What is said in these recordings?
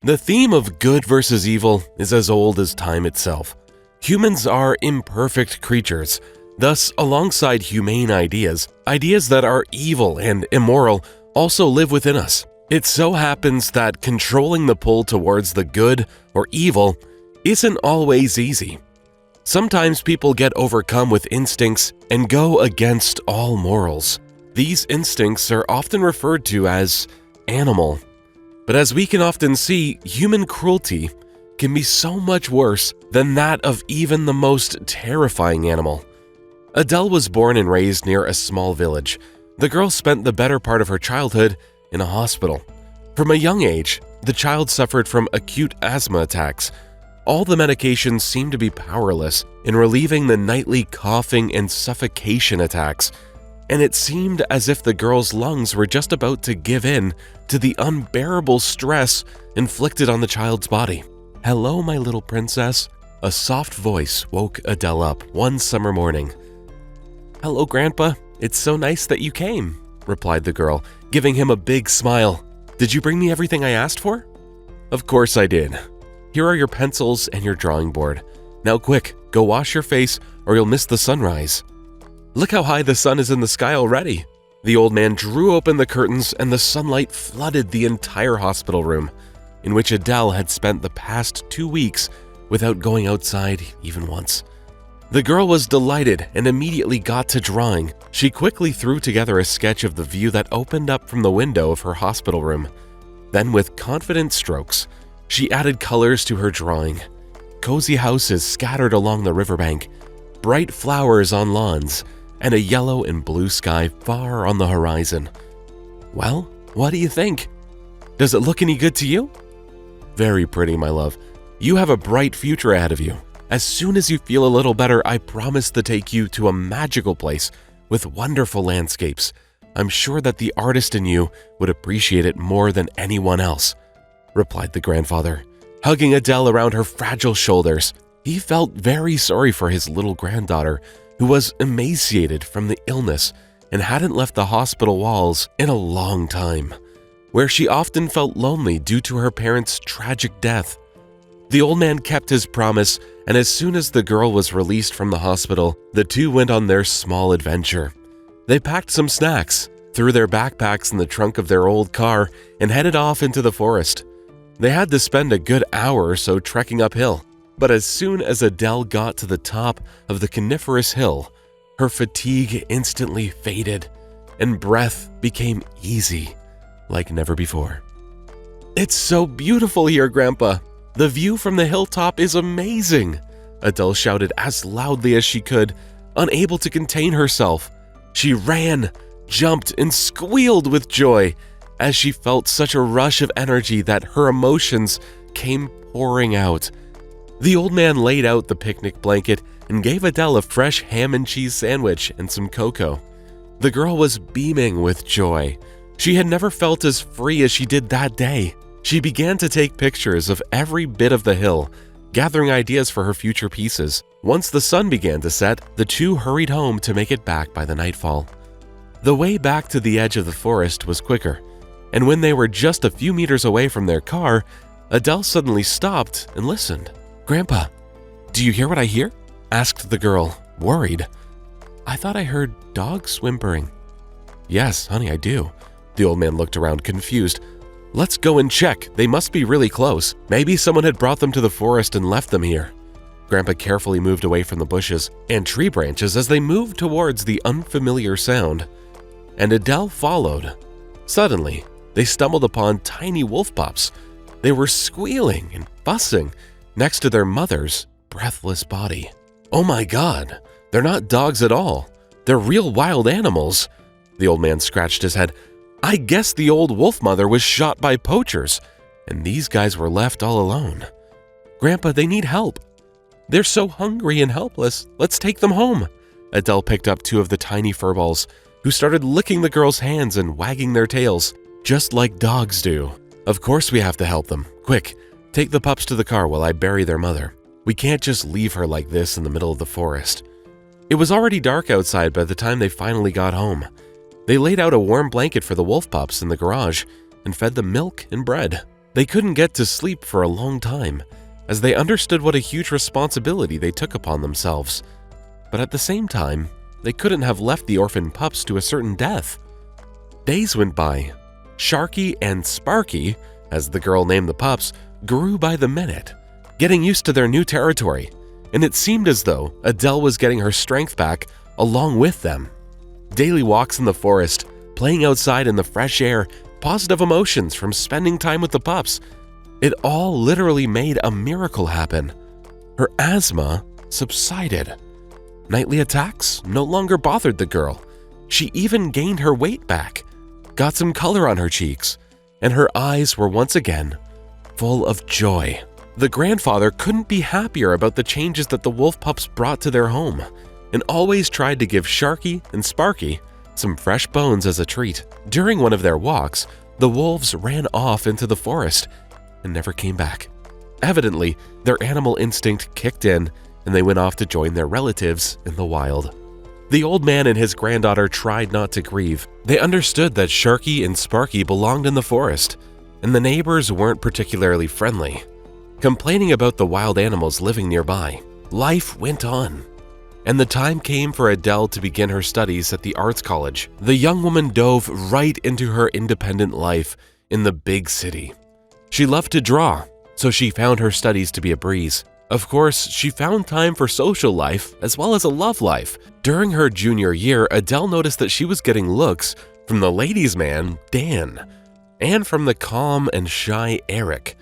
The theme of good versus evil is as old as time itself. Humans are imperfect creatures. Thus, alongside humane ideas, ideas that are evil and immoral also live within us. It so happens that controlling the pull towards the good or evil isn't always easy. Sometimes people get overcome with instincts and go against all morals. These instincts are often referred to as animal. But as we can often see, human cruelty can be so much worse than that of even the most terrifying animal. Adele was born and raised near a small village. The girl spent the better part of her childhood in a hospital. From a young age, the child suffered from acute asthma attacks. All the medications seemed to be powerless in relieving the nightly coughing and suffocation attacks, and it seemed as if the girl's lungs were just about to give in to the unbearable stress inflicted on the child's body. "Hello, my little princess," a soft voice woke Adele up one summer morning. "Hello, Grandpa. It's so nice that you came," replied the girl, giving him a big smile. "Did you bring me everything I asked for?" "Of course I did. Here are your pencils and your drawing board. Now quick, go wash your face or you'll miss the sunrise." "Look how high the sun is in the sky already." The old man drew open the curtains and the sunlight flooded the entire hospital room, in which Adele had spent the past 2 weeks without going outside even once. The girl was delighted and immediately got to drawing. She quickly threw together a sketch of the view that opened up from the window of her hospital room. Then, with confident strokes, she added colors to her drawing. Cozy houses scattered along the riverbank, bright flowers on lawns, and a yellow and blue sky far on the horizon. "Well, what do you think? Does it look any good to you?" "Very pretty, my love. You have a bright future ahead of you. As soon as you feel a little better, I promise to take you to a magical place with wonderful landscapes. I'm sure that the artist in you would appreciate it more than anyone else," replied the grandfather, hugging Adele around her fragile shoulders. He felt very sorry for his little granddaughter, who was emaciated from the illness and hadn't left the hospital walls in a long time, where she often felt lonely due to her parents' tragic death. The old man kept his promise, and as soon as the girl was released from the hospital, the two went on their small adventure. They packed some snacks, threw their backpacks in the trunk of their old car, and headed off into the forest. They had to spend a good hour or so trekking uphill, but as soon as Adele got to the top of the coniferous hill, her fatigue instantly faded, and breath became easy, like never before. "It's so beautiful here, Grandpa. The view from the hilltop is amazing," Adele shouted as loudly as she could, unable to contain herself. She ran, jumped, and squealed with joy as she felt such a rush of energy that her emotions came pouring out. The old man laid out the picnic blanket and gave Adele a fresh ham and cheese sandwich and some cocoa. The girl was beaming with joy. She had never felt as free as she did that day. She began to take pictures of every bit of the hill, gathering ideas for her future pieces. Once the sun began to set, the two hurried home to make it back by the nightfall. The way back to the edge of the forest was quicker, and when they were just a few meters away from their car, Adele suddenly stopped and listened. "Grandpa, do you hear what I hear?" asked the girl, worried. "I thought I heard dogs whimpering." "Yes, honey, I do." The old man looked around confused. "Let's go and check. They must be really close. Maybe someone had brought them to the forest and left them here." Grandpa carefully moved away from the bushes and tree branches as they moved towards the unfamiliar sound, and Adele followed. Suddenly, they stumbled upon tiny wolf pups. They were squealing and fussing next to their mother's breathless body. "Oh my God, they're not dogs at all. They're real wild animals." The old man scratched his head. "I guess the old wolf mother was shot by poachers, and these guys were left all alone. Grandpa, they need help. They're so hungry and helpless. Let's take them home." Adele picked up two of the tiny furballs, who started licking the girl's hands and wagging their tails, just like dogs do. "Of course we have to help them. Quick, take the pups to the car while I bury their mother. We can't just leave her like this in the middle of the forest." It was already dark outside by the time they finally got home. They laid out a warm blanket for the wolf pups in the garage and fed them milk and bread. They couldn't get to sleep for a long time, as they understood what a huge responsibility they took upon themselves. But at the same time, they couldn't have left the orphan pups to a certain death. Days went by. Sharky and Sparky, as the girl named the pups, grew by the minute, getting used to their new territory, and it seemed as though Adele was getting her strength back along with them. Daily walks in the forest, playing outside in the fresh air, positive emotions from spending time with the pups. It all literally made a miracle happen. Her asthma subsided. Nightly attacks no longer bothered the girl. She even gained her weight back, got some color on her cheeks, and her eyes were once again full of joy. The grandfather couldn't be happier about the changes that the wolf pups brought to their home, and always tried to give Sharky and Sparky some fresh bones as a treat. During one of their walks, the wolves ran off into the forest and never came back. Evidently, their animal instinct kicked in and they went off to join their relatives in the wild. The old man and his granddaughter tried not to grieve. They understood that Sharky and Sparky belonged in the forest, and the neighbors weren't particularly friendly, complaining about the wild animals living nearby. Life went on, and the time came for Adele to begin her studies at the arts college. The young woman dove right into her independent life in the big city. She loved to draw, so she found her studies to be a breeze. Of course, she found time for social life as well as a love life. During her junior year, Adele noticed that she was getting looks from the ladies' man, Dan, and from the calm and shy Eric.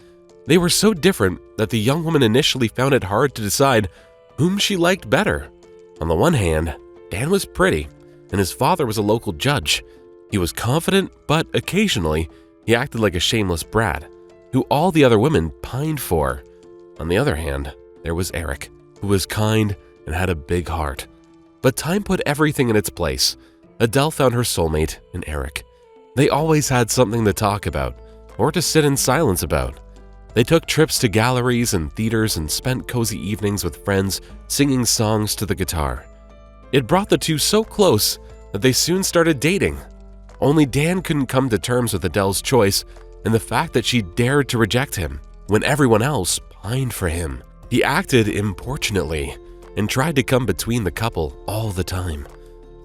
They were so different that the young woman initially found it hard to decide whom she liked better. On the one hand, Dan was pretty, and his father was a local judge. He was confident, but occasionally, he acted like a shameless brat, who all the other women pined for. On the other hand, there was Eric, who was kind and had a big heart. But time put everything in its place. Adele found her soulmate in Eric. They always had something to talk about, or to sit in silence about. They took trips to galleries and theaters and spent cozy evenings with friends singing songs to the guitar. It brought the two so close that they soon started dating. Only Dan couldn't come to terms with Adele's choice and the fact that she dared to reject him when everyone else pined for him. He acted importunately and tried to come between the couple all the time.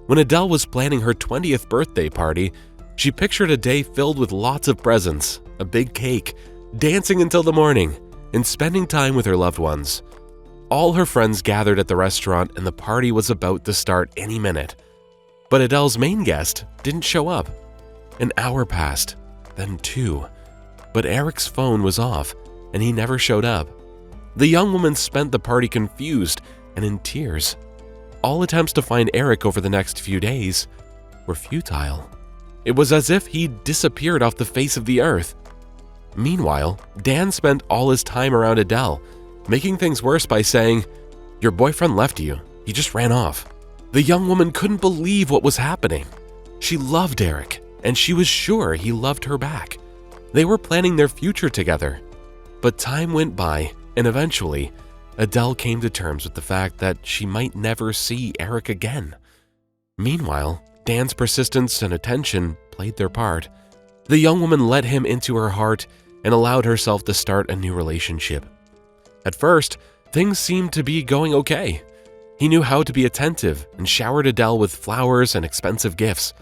When Adele was planning her 20th birthday party, she pictured a day filled with lots of presents, a big cake, dancing until the morning, and spending time with her loved ones. All her friends gathered at the restaurant and the party was about to start any minute. But Adele's main guest didn't show up. An hour passed, then 2. But Eric's phone was off and he never showed up. The young woman spent the party confused and in tears. All attempts to find Eric over the next few days were futile. It was as if he'd disappeared off the face of the earth. Meanwhile, Dan spent all his time around Adele, making things worse by saying, "Your boyfriend left you. He just ran off." The young woman couldn't believe what was happening. She loved Eric, and she was sure he loved her back. They were planning their future together. But time went by, and eventually, Adele came to terms with the fact that she might never see Eric again. Meanwhile, Dan's persistence and attention played their part. The young woman let him into her heart and allowed herself to start a new relationship. At first, things seemed to be going okay. He knew how to be attentive and showered Adele with flowers and expensive gifts.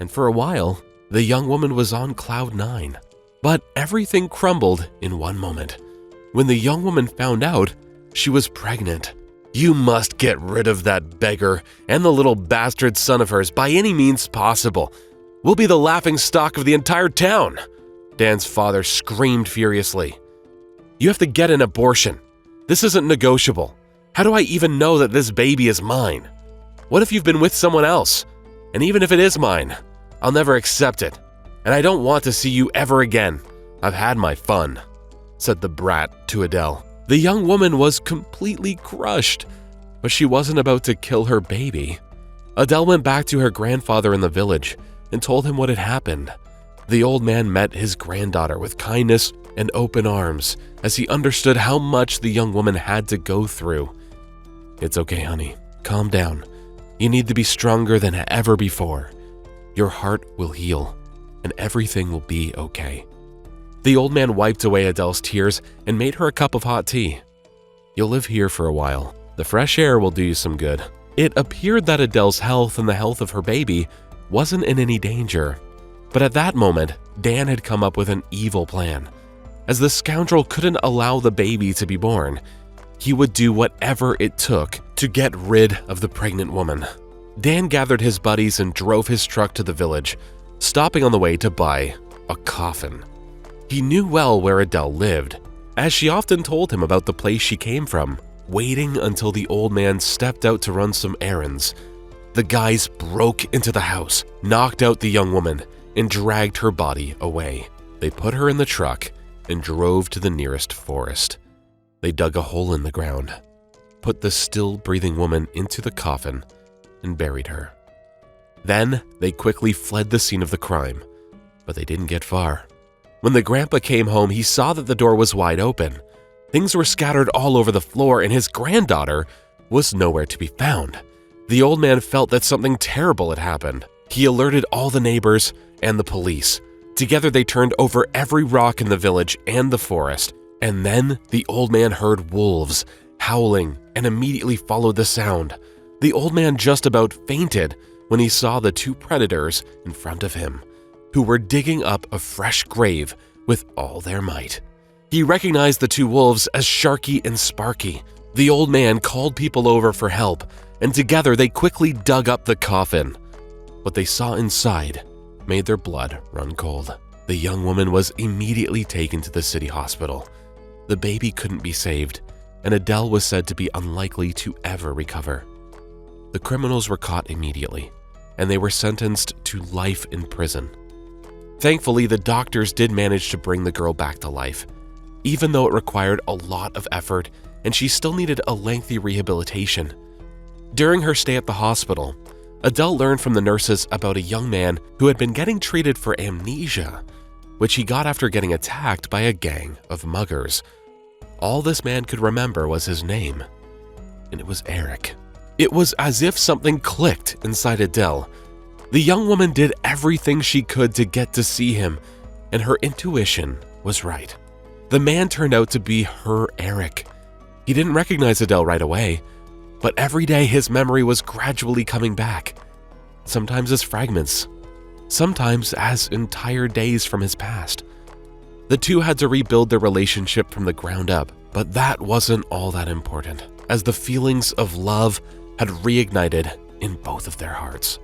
And for a while, the young woman was on cloud 9. But everything crumbled in one moment. When the young woman found out, she was pregnant. "You must get rid of that beggar and the little bastard son of hers by any means possible. We'll be the laughing stock of the entire town," Dan's father screamed furiously. "You have to get an abortion. This isn't negotiable. How do I even know that this baby is mine? What if you've been with someone else? And even if it is mine, I'll never accept it. And I don't want to see you ever again. I've had my fun," said the brat to Adele. The young woman was completely crushed, but she wasn't about to kill her baby. Adele went back to her grandfather in the village and told him what had happened. The old man met his granddaughter with kindness and open arms as he understood how much the young woman had to go through. "It's okay, honey. Calm down. You need to be stronger than ever before. Your heart will heal, and everything will be okay." The old man wiped away Adele's tears and made her a cup of hot tea. "You'll live here for a while. The fresh air will do you some good." It appeared that Adele's health and the health of her baby wasn't in any danger. But at that moment, Dan had come up with an evil plan. As the scoundrel couldn't allow the baby to be born, he would do whatever it took to get rid of the pregnant woman. Dan gathered his buddies and drove his truck to the village, stopping on the way to buy a coffin. He knew well where Adele lived, as she often told him about the place she came from. Waiting until the old man stepped out to run some errands, the guys broke into the house, knocked out the young woman, and dragged her body away. They put her in the truck and drove to the nearest forest. They dug a hole in the ground, put the still breathing woman into the coffin, and buried her. Then they quickly fled the scene of the crime, but they didn't get far. When the grandpa came home, he saw that the door was wide open. Things were scattered all over the floor, and his granddaughter was nowhere to be found. The old man felt that something terrible had happened. He alerted all the neighbors and the police. Together they turned over every rock in the village and the forest, and then the old man heard wolves howling and immediately followed the sound. The old man just about fainted when he saw the two predators in front of him, who were digging up a fresh grave with all their might. He recognized the two wolves as Sharky and Sparky. The old man called people over for help, and together they quickly dug up the coffin. What they saw inside made their blood run cold. The young woman was immediately taken to the city hospital. The baby couldn't be saved, and Adele was said to be unlikely to ever recover. The criminals were caught immediately, and they were sentenced to life in prison. Thankfully, the doctors did manage to bring the girl back to life, even though it required a lot of effort and she still needed a lengthy rehabilitation. During her stay at the hospital, Adele learned from the nurses about a young man who had been getting treated for amnesia, which he got after getting attacked by a gang of muggers. All this man could remember was his name, and it was Eric. It was as if something clicked inside Adele. The young woman did everything she could to get to see him, and her intuition was right. The man turned out to be her Eric. He didn't recognize Adele right away, but every day his memory was gradually coming back, sometimes as fragments, sometimes as entire days from his past. The two had to rebuild their relationship from the ground up, but that wasn't all that important, as the feelings of love had reignited in both of their hearts.